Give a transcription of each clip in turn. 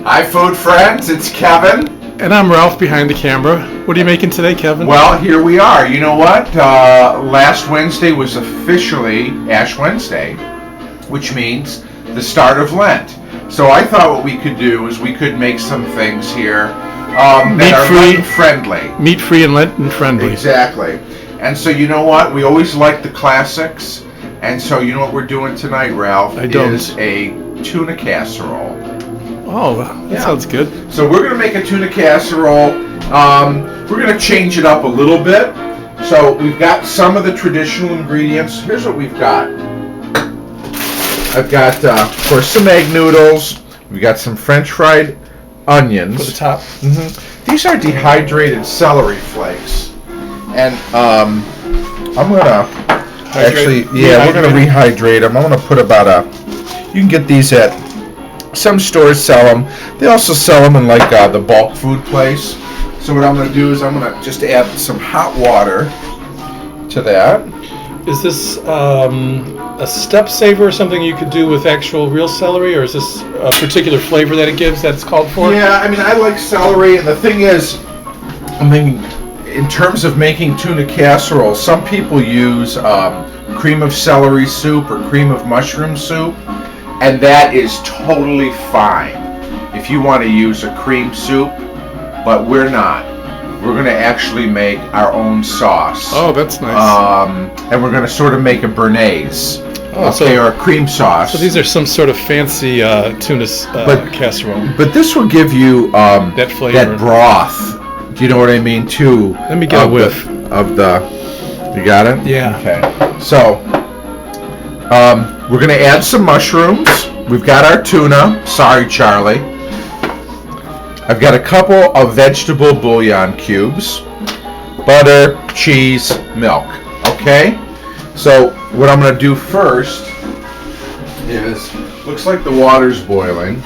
Hi, food friends. It's Kevin. And I'm Ralph behind the camera. What are you making today, Kevin? Well, here we are. You know what? Last Wednesday was officially Ash Wednesday, which means the start of Lent. So I thought what we could do is we could make some things here that are Lenten-friendly. Meat-free and Lenten-friendly. Exactly. And so you know what? We always like the classics. And so you know what we're doing tonight, Ralph? I don't. Is a tuna casserole. Oh, that sounds good. So we're going to make a tuna casserole. We're going to change it up a little bit. So we've got some of the traditional ingredients. Here's what we've got. I've got, of course, some egg noodles. We've got some French fried onions. For the top. Mm-hmm. These are dehydrated celery flakes. And I'm going to we're going to rehydrate them. I'm going to put about you can get these at some stores sell them. They also sell them in like the bulk food place. So what I'm going to do is I'm going to just add some hot water to that. Is this a step saver or something you could do with actual real celery, or is this a particular flavor that it gives that's called for? Yeah, I mean, I like celery, and the thing is, I mean, in terms of making tuna casserole, some people use cream of celery soup or cream of mushroom soup, and that is totally fine if you want to use a cream soup, but we're not. We're going to actually make our own sauce. Oh, that's nice. And we're going to sort of make a béarnaise, or a cream sauce. So these are some sort of fancy tuna casserole. But this will give you that flavor, that broth. Do you know what I mean? Too. Let me get a whiff of the. You got it? Yeah. Okay. So we're going to add some mushrooms. We've got our tuna. Sorry, Charlie. I've got a couple of vegetable bouillon cubes, butter, cheese, milk. Okay? So what I'm going to do first is, looks like the water's boiling.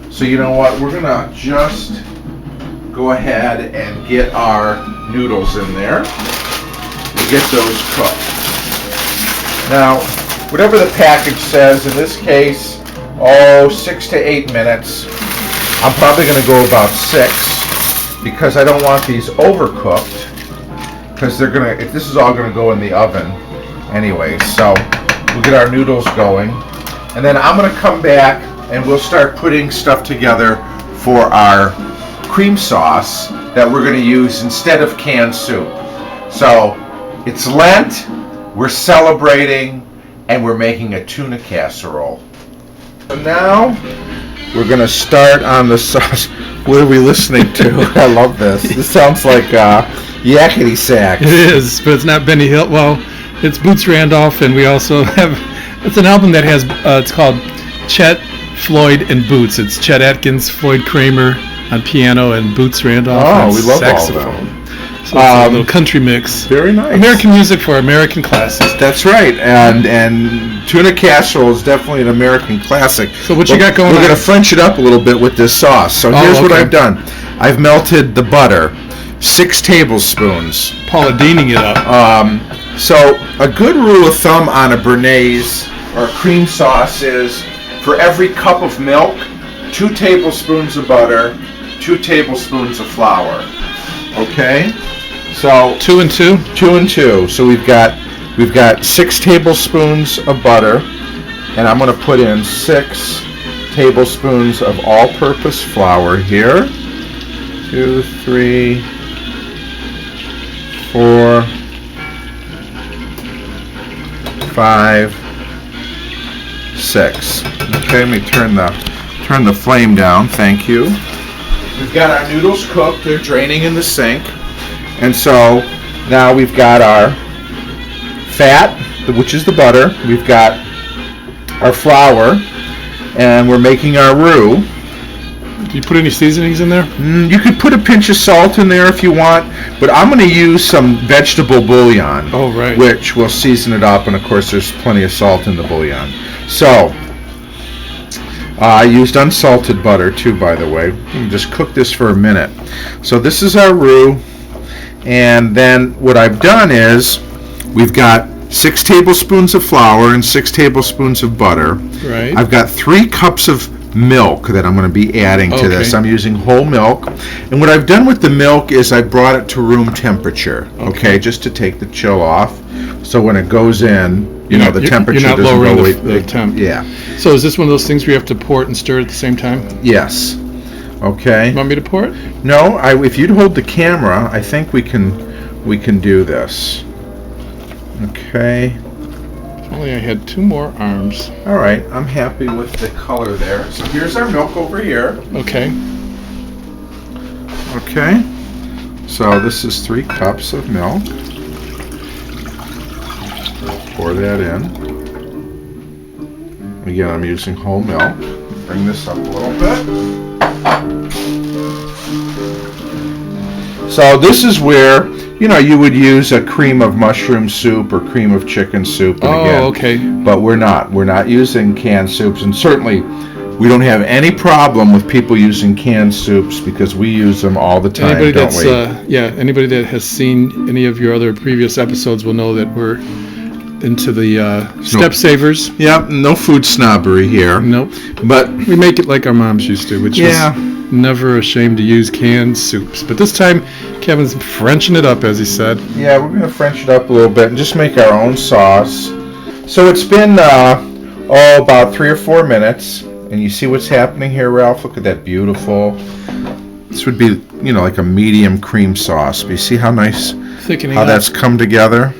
So you know what? We're going to just go ahead and get our noodles in there. We'll get those cooked. Now, whatever the package says, in this case, 6 to 8 minutes. I'm probably going to go about 6 because I don't want these overcooked, because this is all going to go in the oven anyway. So we'll get our noodles going, and then I'm going to come back and we'll start putting stuff together for our cream sauce that we're going to use instead of canned soup. So it's Lent, we're celebrating, and we're making a tuna casserole. So now we're going to start on the sauce. What are we listening to? I love this. This sounds like yakety sax. It is, but it's not Benny Hill. Well, it's Boots Randolph, and we also have, it's an album that has, it's called Chet, Floyd, and Boots. It's Chet Atkins, Floyd Kramer on piano, and Boots Randolph on we love saxophone. all of them. So it's a little country mix. Very nice. American music for American classics. That's right, and tuna casserole is definitely an American classic. So what you got going on? We're going to French it up a little bit with this sauce. So here's what I've done. I've melted the butter, 6 tablespoons. Paula Deening it up. So a good rule of thumb on a béarnaise or cream sauce is, for every cup of milk, 2 tablespoons of butter, 2 tablespoons of flour. Okay? So 2 and 2? 2 and 2. So we've got 6 tablespoons of butter, and I'm going to put in 6 tablespoons of all-purpose flour here. 2, 3, 4, 5, 6. Okay, let me turn the flame down. Thank you. We've got our noodles cooked. They're draining in the sink. And so now we've got our fat, which is the butter. We've got our flour, and we're making our roux. Do you put any seasonings in there? You could put a pinch of salt in there if you want, but I'm going to use some vegetable bouillon, which will season it up, and of course there's plenty of salt in the bouillon. So I used unsalted butter too, by the way. Just cook this for a minute. So this is our roux, and then what I've done is we've got 6 tablespoons of flour and 6 tablespoons of butter. Right. I've got 3 cups of milk that I'm going to be adding to this. Okay. I'm using whole milk. And what I've done with the milk is I brought it to room temperature, okay, just to take the chill off. So when it goes in, the temperature you're not doesn't lowering go the temp. Yeah. So is this one of those things where you have to pour it and stir it at the same time? Yes. Okay. You want me to pour it? No, if you'd hold the camera, I think we can do this. Okay. If only I had 2 more arms. All right, I'm happy with the color there. So here's our milk over here. Okay. Okay. So this is 3 cups of milk. Pour that in. Again, I'm using whole milk. Bring this up a little bit. So this is where, you would use a cream of mushroom soup or cream of chicken soup. And again, okay. But we're not using canned soups, and certainly we don't have any problem with people using canned soups because we use them all the time, don't we? Anybody that has seen any of your other previous episodes will know that we're into the step savers. Yep, no food snobbery here. Nope. But we make it like our moms used to, which is never ashamed to use canned soups. But this time, Kevin's Frenching it up, as he said. Yeah, we're going to French it up a little bit and just make our own sauce. So it's been about 3 or 4 minutes, and you see what's happening here, Ralph? Look at that beautiful. This would be, like a medium cream sauce. But you see how nice, Thickening how up. that's come together?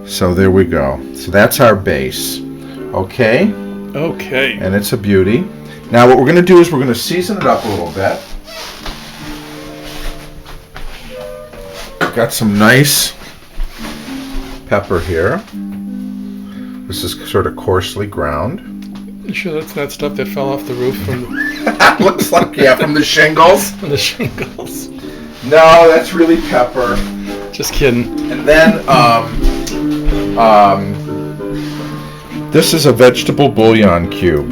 So there we go. So that's our base. Okay? Okay. And it's a beauty. Now what we're going to do is we're going to season it up a little bit. Got some nice pepper here. This is sort of coarsely ground. You sure that's not stuff that fell off the roof from Looks like, from the shingles. the shingles? No, that's really pepper. Just kidding. And then, this is a vegetable bouillon cube.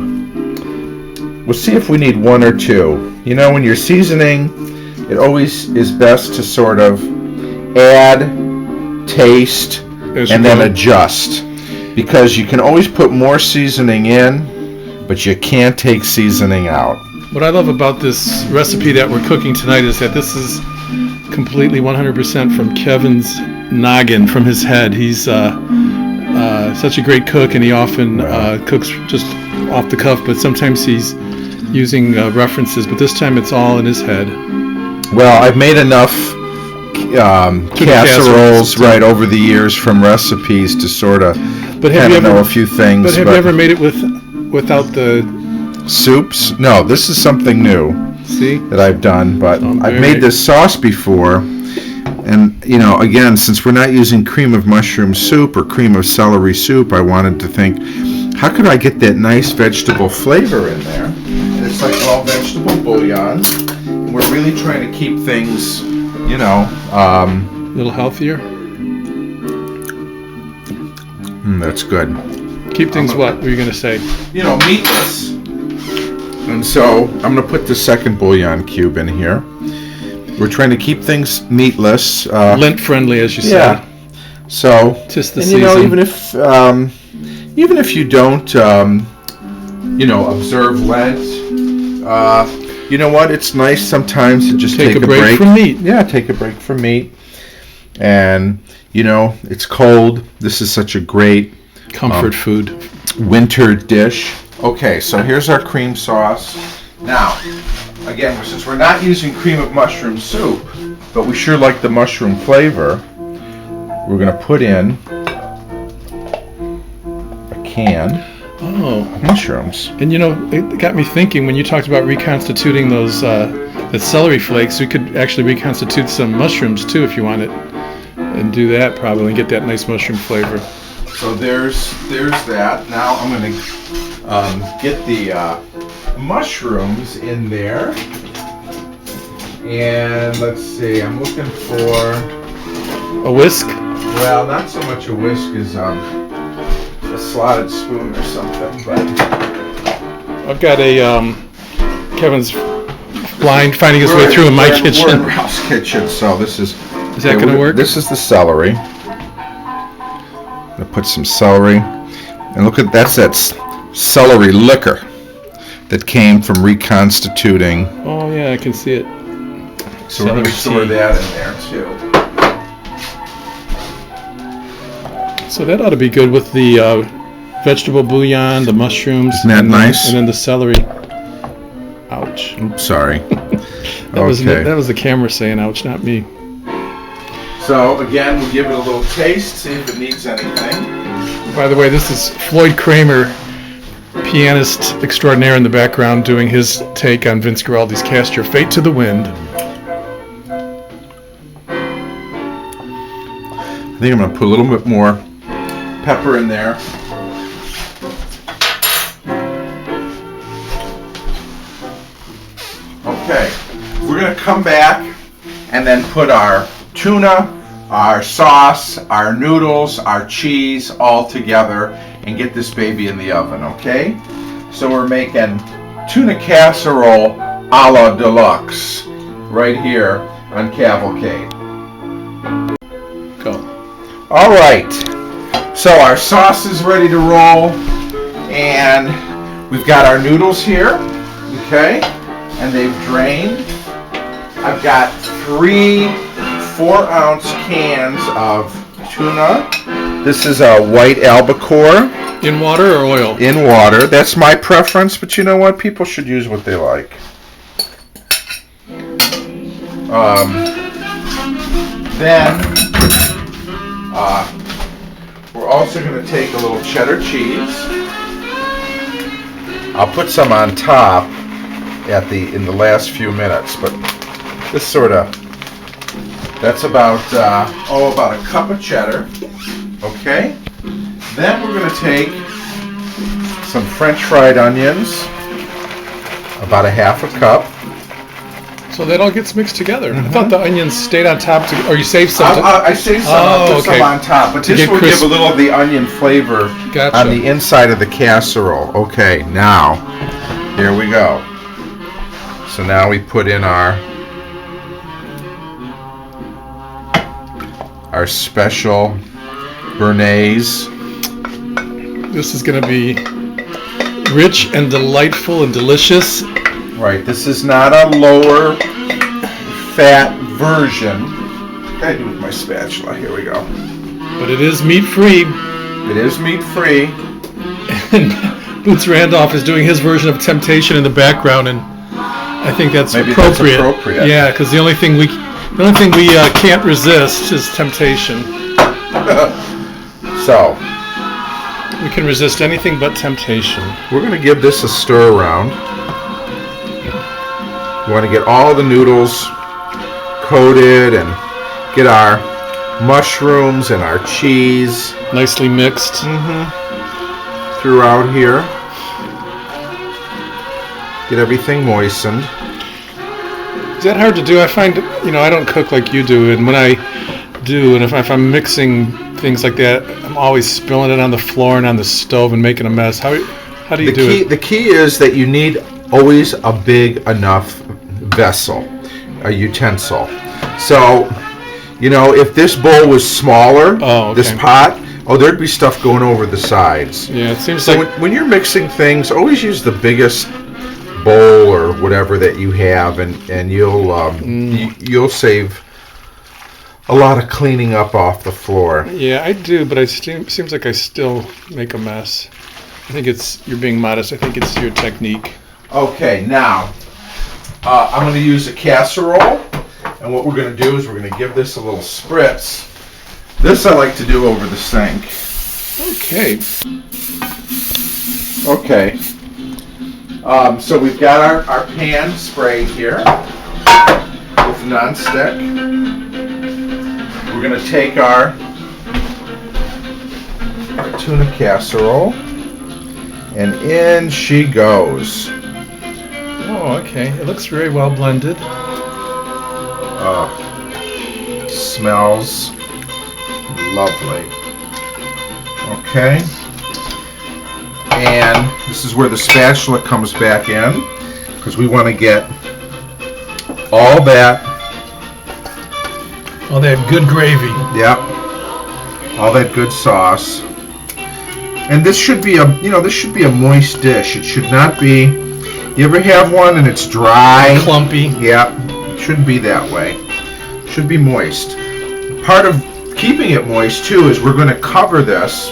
We'll see if we need 1 or 2. When you're seasoning, it always is best to sort of add, taste, and then adjust. Because you can always put more seasoning in, but you can't take seasoning out. What I love about this recipe that we're cooking tonight is that this is completely 100% from Kevin's noggin, from his head. He's such a great cook, and he often cooks just off the cuff, but sometimes he's using references, but this time it's all in his head. Well, I've made enough casseroles over the years from recipes to sort of know a few things. But have you ever made it without the soups? No, this is something new. See? That I've done, but I've made this sauce before, and again, since we're not using cream of mushroom soup or cream of celery soup, I wanted to think, how could I get that nice vegetable flavor in there? And it's like all vegetable bouillon, and we're really trying to keep things, a little healthier. That's good. Keep things what were you going to say? Meatless. And so I'm going to put the second bouillon cube in here. We're trying to keep things meatless. Lent friendly, as you say. Yeah. So, Tis the and season. Even if you don't, observe Lent, you know what? It's nice sometimes to just take a break from meat. Yeah, take a break from meat. And it's cold. This is such a great comfort food, winter dish. Okay, so here's our cream sauce. Now, again, since we're not using cream of mushroom soup, but we sure like the mushroom flavor, we're going to put in a can of mushrooms. And it got me thinking, when you talked about reconstituting those the celery flakes, we could actually reconstitute some mushrooms too if you wanted, and do that probably and get that nice mushroom flavor. So there's that. Now I'm going to get the mushrooms in there, and let's see, I'm looking for a whisk. Well, not so much a whisk as a slotted spoon or something, but I've got a Kevin's blind finding his way through in my kitchen. We're in Ralph's kitchen, so this is that going to work? This is the celery. I'm going to put some celery, and look at that's celery liquor. that came from reconstituting. Oh yeah, I can see it. So we're going to store that in there too. So that ought to be good with the vegetable bouillon, the mushrooms. Isn't that nice? And then the celery. Ouch. Oops, sorry. That was the camera saying ouch, not me. So again, we'll give it a little taste, see if it needs anything. By the way, this is Floyd Kramer, pianist extraordinaire in the background, doing his take on Vince Guaraldi's Cast Your Fate to the Wind. I think I'm going to put a little bit more pepper in there. Okay, we're going to come back and then put our tuna, our sauce, our noodles, our cheese all together and get this baby in the oven, okay? So we're making tuna casserole a la deluxe right here on Cavalcade. Go. All right, so our sauce is ready to roll and we've got our noodles here, okay? And they've drained. I've got 3 4-ounce cans of tuna. This is a white albacore. In water or oil? In water. That's my preference, but you know what? People should use what they like. Then we're also going to take a little cheddar cheese. I'll put some on top in the last few minutes, but this that's about a cup of cheddar. Okay. Then we're going to take some French fried onions, about a half a cup. So that all gets mixed together. I thought the onions stayed on top, or you saved some. I saved some. I'll put some on top, but this will give a little of the onion flavor on the inside of the casserole. Okay, now here we go. So now we put in our special béarnaise. This is going to be rich and delightful and delicious. Right, this is not a lower fat version. What did I do with my spatula? Here we go. But it is meat-free. It is meat-free. And Boots Randolph is doing his version of Temptation in the background, and I think that's appropriate. That's appropriate. Yeah, because the only thing we can't resist is temptation. So we can resist anything but temptation. We're going to give this a stir around. We want to get all the noodles coated and get our mushrooms and our cheese nicely mixed throughout here. Get everything moistened. Is that hard to do? I find, I don't cook like you do, and when I do, and if I'm mixing things like that, I'm always spilling it on the floor and on the stove and making a mess. How do you do it? The key is that you need always a big enough vessel, a utensil. So, if this bowl was smaller, this pot, there'd be stuff going over the sides. Yeah, it seems so like when you're mixing things, always use the biggest bowl or whatever that you have, and you'll save a lot of cleaning up off the floor. Yeah, I do, but it seems like I still make a mess. I think you're being modest. I think it's your technique. Okay, now I'm going to use a casserole, and what we're going to do is we're going to give this a little spritz. This I like to do over the sink. Okay. So we've got our pan sprayed here with nonstick. We're going to take our tuna casserole, and in she goes. Oh, okay. It looks very well blended. Smells lovely. Okay. And this is where the spatula comes back in, because we want to get all that good gravy. Yep. All that good sauce. And this should be a moist dish. It should not be You ever have one and it's dry? Clumpy. Yeah, it shouldn't be that way. It should be moist. Part of keeping it moist too is we're going to cover this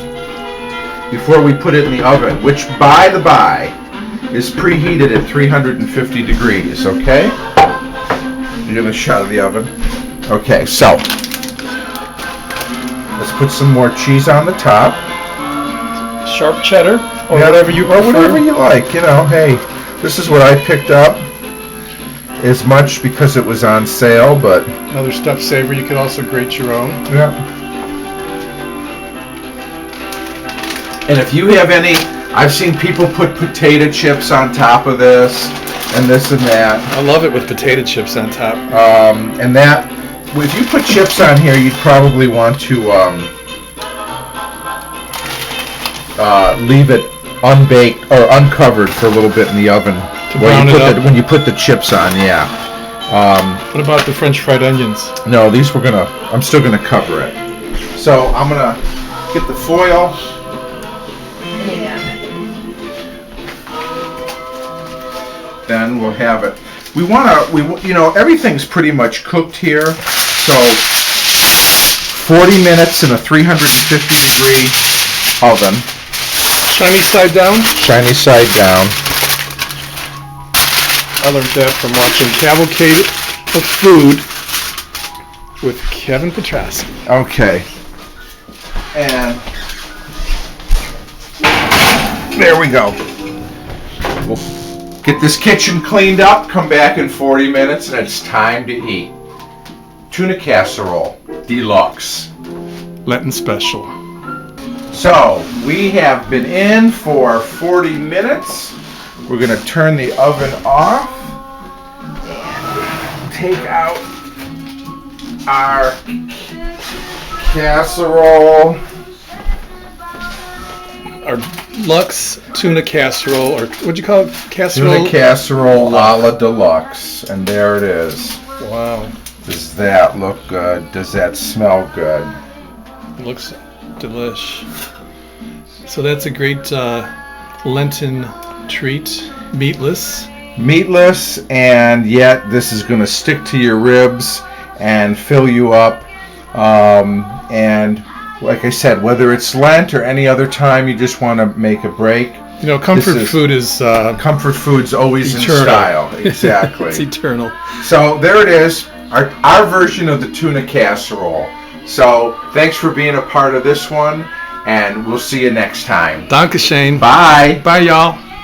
before we put it in the oven, which by the by is preheated at 350 degrees, okay? You're going to shut the oven. Okay, so let's put some more cheese on the top. Sharp cheddar, or Yeah, whatever you or prefer. whatever you like, you know, hey, this is what I picked up as much because it was on sale, but Another stuffed savory. You could also grate your own. yeah. And if you have any, I've seen people put potato chips on top of this and this and that. I love it with potato chips on top. And that, if you put chips on here, you'd probably want to leave it unbaked or uncovered for a little bit in the oven. brown it up. When you put the chips on, yeah. What about the French fried onions? No, these I'm still gonna cover it. So I'm gonna get the foil. Then we'll have it. Everything's pretty much cooked here. So 40 minutes in a 350 degree oven. Shiny side down. Shiny side down. I learned that from watching Cavalcade of Food with Kevin Petrassi. Okay. And there we go. We'll get this kitchen cleaned up, come back in 40 minutes, and it's time to eat. Tuna casserole, deluxe. Lenten special. So, we have been in for 40 minutes. We're going to turn the oven off and take out our casserole. Our Lux tuna casserole, or what'd you call it? Casserole? Tuna casserole a la deluxe. And there it is. Wow. Does that look good? Does that smell good? Looks delish. So that's a great Lenten treat. Meatless. Meatless, and yet this is going to stick to your ribs and fill you up. And like I said, whether it's Lent or any other time you just want to make a break. You know, comfort food is comfort food's always eternal. in style. Exactly. It's eternal. So there it is, our version of the tuna casserole. So thanks for being a part of this one, and we'll see you next time. Danke schön. Bye. Bye, y'all.